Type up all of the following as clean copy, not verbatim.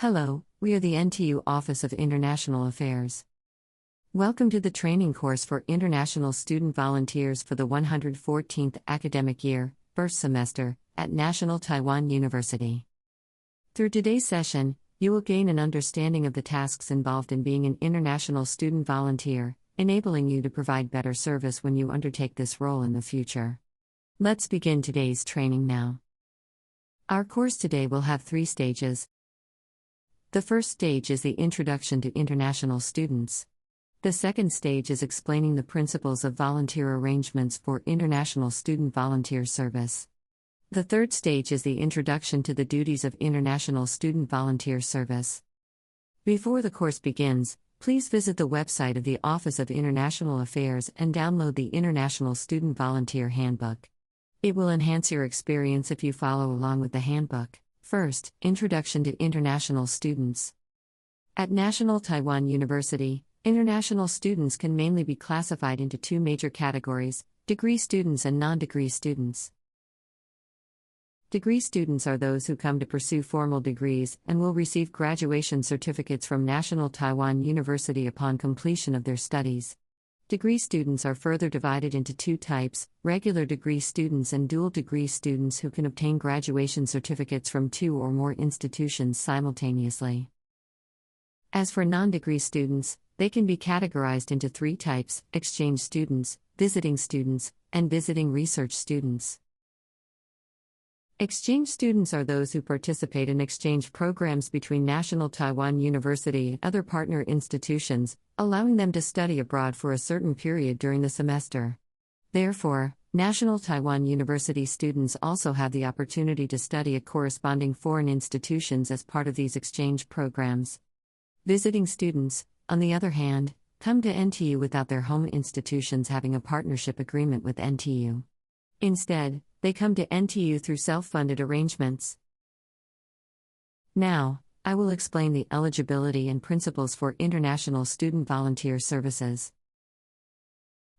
Hello, we are the NTU Office of International Affairs. Welcome to the training course for international student volunteers for the 114th academic year, first semester, at National Taiwan University. Through today's session, you will gain an understanding of the tasks involved in being an international student volunteer, enabling you to provide better service when you undertake this role in the future. Let's begin today's training now. Our course today will have 3 stages. The first stage is the Introduction to International Students. The second stage is explaining the principles of volunteer arrangements for international student volunteer service. The third stage is the Introduction to the Duties of International Student Volunteer Service. Before the course begins, please visit the website of the Office of International Affairs and download the International Student Volunteer Handbook. It will enhance your experience if you follow along with the handbook. First, Introduction to International Students. At National Taiwan University, international students can mainly be classified into 2 major categories: degree students and non-degree students. Degree students are those who come to pursue formal degrees and will receive graduation certificates from National Taiwan University upon completion of their studies. Degree students are further divided into 2 types: regular degree students and dual degree students who can obtain graduation certificates from 2 or more institutions simultaneously. As for non-degree students, they can be categorized into 3 types: exchange students, visiting students, and visiting research students. Exchange students are those who participate in exchange programs between National Taiwan University and other partner institutions, allowing them to study abroad for a certain period during the semester. Therefore, National Taiwan University students also have the opportunity to study at corresponding foreign institutions as part of these exchange programs. Visiting students, on the other hand, come to NTU without their home institutions having a partnership agreement with NTU. Instead, they come to NTU through self-funded arrangements. Now, I will explain the eligibility and principles for international student volunteer services.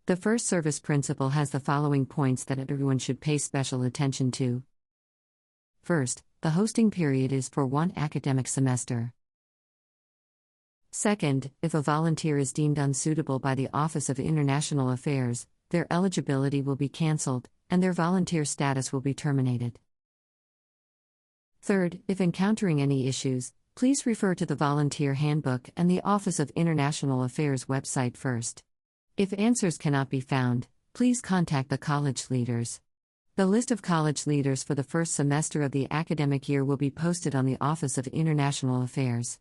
The first service principle has the following points that everyone should pay special attention to. First, the hosting period is for 1 academic semester. Second, if a volunteer is deemed unsuitable by the Office of International Affairs, their eligibility will be cancelled, and their volunteer status will be terminated. Third, if encountering any issues, please refer to the Volunteer Handbook and the Office of International Affairs website first. If answers cannot be found, please contact the college leaders. The list of college leaders for the first semester of the academic year will be posted on the Office of International Affairs.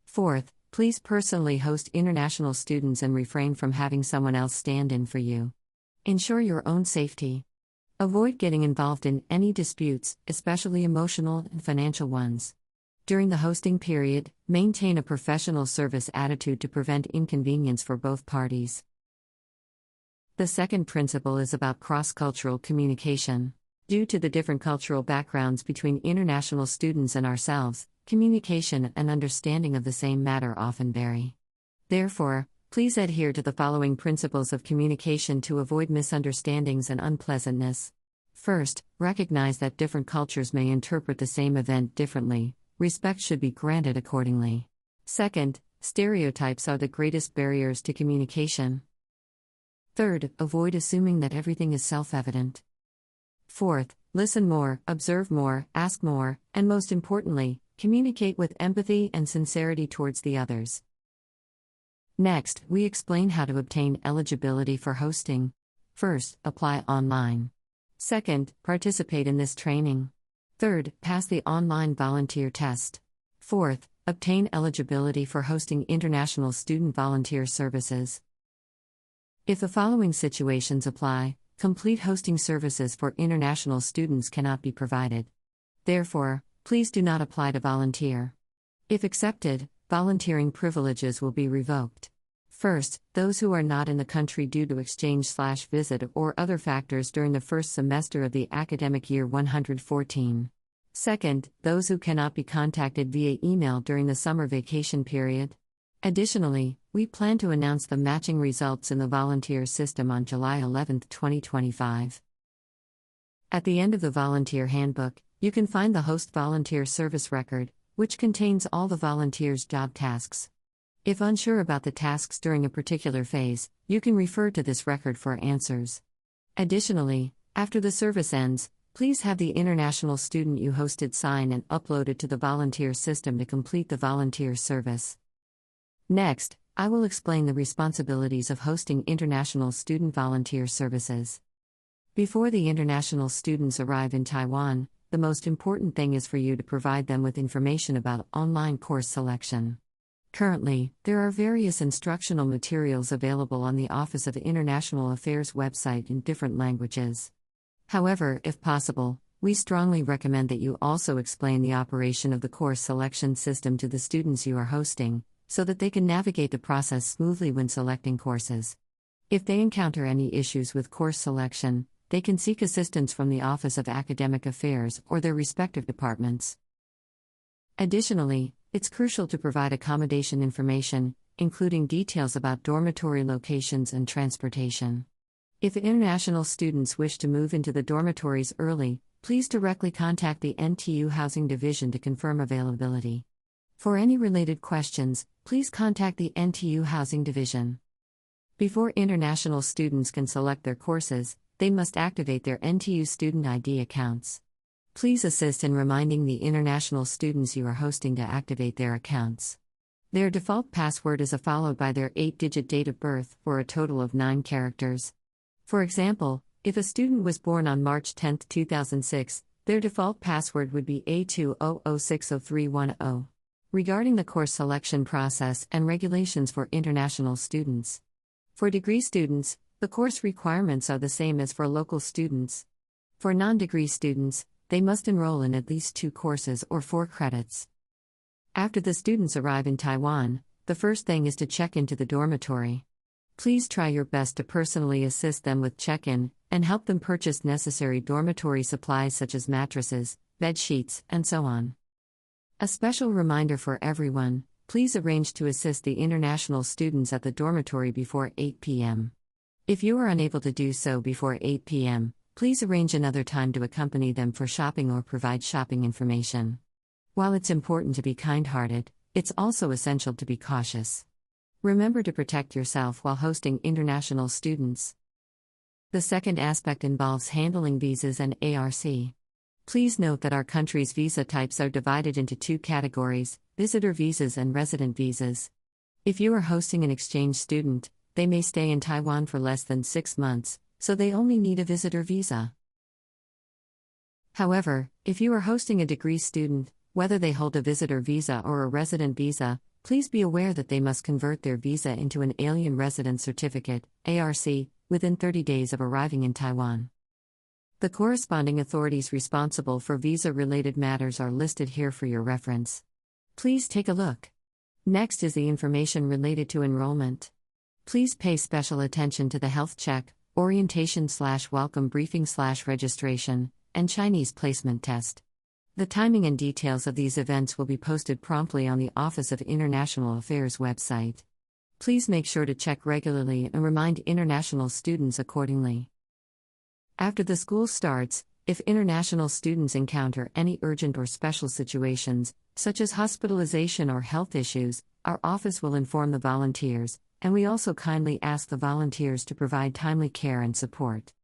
Fourth, please personally host international students and refrain from having someone else stand in for you. Ensure your own safety. Avoid getting involved in any disputes, especially emotional and financial ones. During the hosting period, maintain a professional service attitude to prevent inconvenience for both parties. The second principle is about cross-cultural communication. Due to the different cultural backgrounds between international students and ourselves, communication and understanding of the same matter often vary. Therefore, please adhere to the following principles of communication to avoid misunderstandings and unpleasantness. First, recognize that different cultures may interpret the same event differently. Respect should be granted accordingly. Second, stereotypes are the greatest barriers to communication. Third, avoid assuming that everything is self-evident. Fourth, listen more, observe more, ask more, and most importantly, communicate with empathy and sincerity towards the others. Next, we explain how to obtain eligibility for hosting. First, apply online. Second, participate in this training. Third, pass the online volunteer test. Fourth, obtain eligibility for hosting international student volunteer services. If the following situations apply, complete hosting services for international students cannot be provided. Therefore, please do not apply to volunteer. If accepted, volunteering privileges will be revoked. First, those who are not in the country due to exchange/visit or other factors during the first semester of the academic year 114. Second, those who cannot be contacted via email during the summer vacation period. Additionally, we plan to announce the matching results in the volunteer system on July 11, 2025. At the end of the volunteer handbook, you can find the host volunteer service record, which contains all the volunteers' job tasks. If unsure about the tasks during a particular phase, you can refer to this record for answers. Additionally, after the service ends, please have the international student you hosted sign and upload it to the volunteer system to complete the volunteer service. Next, I will explain the responsibilities of hosting international student volunteer services. Before the international students arrive in Taiwan, the most important thing is for you to provide them with information about online course selection. Currently, there are various instructional materials available on the Office of International Affairs website in different languages. However, if possible, we strongly recommend that you also explain the operation of the course selection system to the students you are hosting, so that they can navigate the process smoothly when selecting courses. If they encounter any issues with course selection, they can seek assistance from the Office of Academic Affairs or their respective departments. Additionally, it's crucial to provide accommodation information, including details about dormitory locations and transportation. If international students wish to move into the dormitories early, please directly contact the NTU Housing Division to confirm availability. For any related questions, please contact the NTU Housing Division. Before international students can select their courses, they must activate their NTU Student ID accounts. Please assist in reminding the international students you are hosting to activate their accounts. Their default password is followed by their 8-digit date of birth, for a total of 9 characters. For example, if a student was born on March 10, 2006, their default password would be A200603110. Regarding the course selection process and regulations for international students. For degree students, the course requirements are the same as for local students. For non-degree students, they must enroll in at least 2 courses or 4 credits. After the students arrive in Taiwan, the first thing is to check into the dormitory. Please try your best to personally assist them with check-in, and help them purchase necessary dormitory supplies such as mattresses, bed sheets, and so on. A special reminder for everyone, please arrange to assist the international students at the dormitory before 8 p.m. If you are unable to do so before 8 p.m., please arrange another time to accompany them for shopping or provide shopping information. While it's important to be kind-hearted, it's also essential to be cautious. Remember to protect yourself while hosting international students. The second aspect involves handling visas and ARC. Please note that our country's visa types are divided into 2 categories: visitor visas and resident visas. If you are hosting an exchange student, they may stay in Taiwan for less than 6 months, so they only need a visitor visa. However, if you are hosting a degree student, whether they hold a visitor visa or a resident visa, please be aware that they must convert their visa into an Alien Resident Certificate, ARC, within 30 days of arriving in Taiwan. The corresponding authorities responsible for visa-related matters are listed here for your reference. Please take a look. Next is the information related to enrollment. Please pay special attention to the health check, orientation/welcome briefing/registration, and Chinese placement test. The timing and details of these events will be posted promptly on the Office of International Affairs website. Please make sure to check regularly and remind international students accordingly. After the school starts, if international students encounter any urgent or special situations, such as hospitalization or health issues, our office will inform the volunteers, and we also kindly ask the volunteers to provide timely care and support.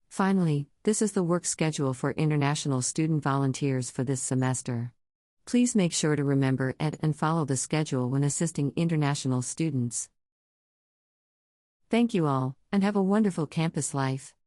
Finally, this is the work schedule for international student volunteers for this semester. Please make sure to remember and follow the schedule when assisting international students. Thank you all, and have a wonderful campus life.